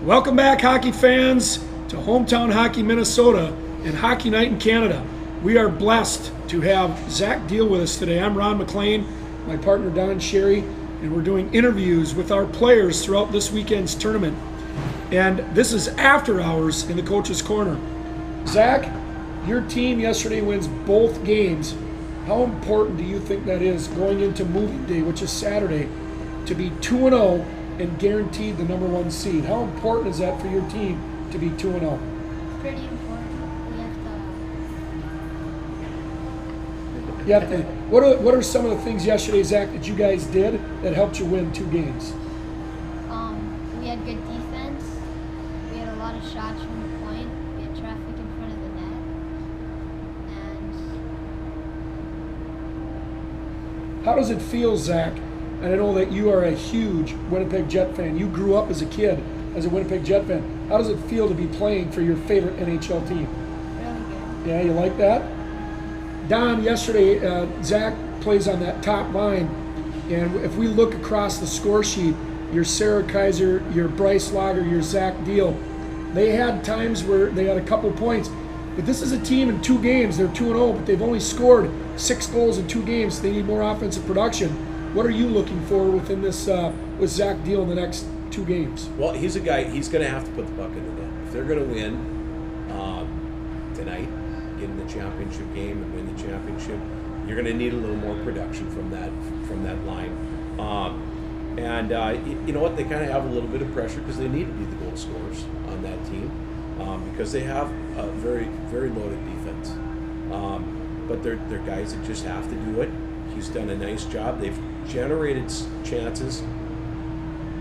Welcome back, hockey fans, to Hometown Hockey Minnesota and Hockey Night in Canada. We are blessed to have Zach Diehl with us today. I'm Ron McLean, my partner Don Sherry, and we're doing interviews with our players throughout this weekend's tournament. And this is after hours in the Coach's Corner. Zach, your team yesterday wins both games. How important do you think that is going into moving day, which is Saturday, to be 2-0 and guaranteed the number one seed? How important is that for your team to be 2-0? Pretty important. What are some of the things yesterday, Zach, that you guys did that helped you win two games? We had good defense. We had a lot of shots from the point. We had traffic in front of the net. And How does it feel, Zach? And I know that you are a huge Winnipeg Jet fan. You grew up as a kid as a Winnipeg Jet fan. How does it feel to be playing for your favorite NHL team? really good. Yeah, you like that? Don, yesterday, Zach plays on that top line. And if we look across the score sheet, your Sarah Kaiser, your Bryce Lager, your Zach Diehl, they had times where they had a couple points. But this is a team in two games. They're 2-0, but they've only scored 6 goals in 2 games. They need more offensive production. What are you looking for within this with Zach Diehl in the next 2 games? Well, he's a guy, he's going to have to put the puck in the net. If they're going to win tonight, get in the championship game and win the championship, you're going to need a little more production from that line. You know what? They kind of have a little bit of pressure because they need to be the goal scorers on that team because they have a very, very loaded defense. But they're guys that just have to do it. He's done a nice job. They've generated chances.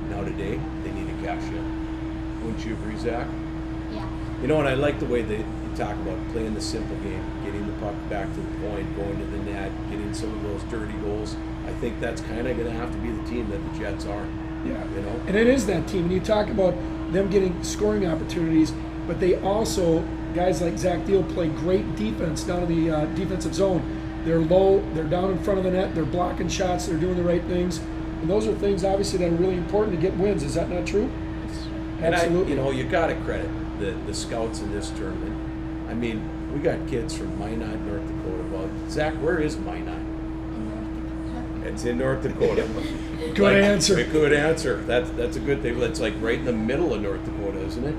Now today, they need to cash in. Wouldn't you agree, Zach? Yeah. You know, and I like the way that you talk about playing the simple game, getting the puck back to the point, going to the net, getting some of those dirty goals. I think that's kind of going to have to be the team that the Jets are. Yeah, you know, and it is that team. And you talk about them getting scoring opportunities, but they also, guys like Zach Diehl, play great defense down in the defensive zone. They're low, they're down in front of the net, they're blocking shots, they're doing the right things. And those are things, obviously, that are really important to get wins. Is that not true? And Absolutely. you got to credit the scouts in this tournament. I mean, we got kids from Minot, North Dakota. Well, Zach, where is Minot? It's in North Dakota. Good answer. Good answer. That's a good thing. That's like right in the middle of North Dakota, isn't it?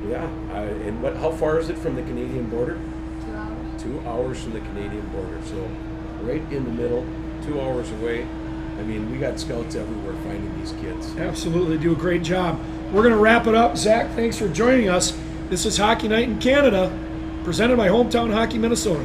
Yeah. And how far is it from the Canadian border? 2 hours. 2 hours from the Canadian border. So right in the middle, 2 hours away. I mean, we got scouts everywhere finding these kids. Absolutely, do a great job. We're going to wrap it up. Zach, thanks for joining us. This is Hockey Night in Canada, presented by Hometown Hockey Minnesota.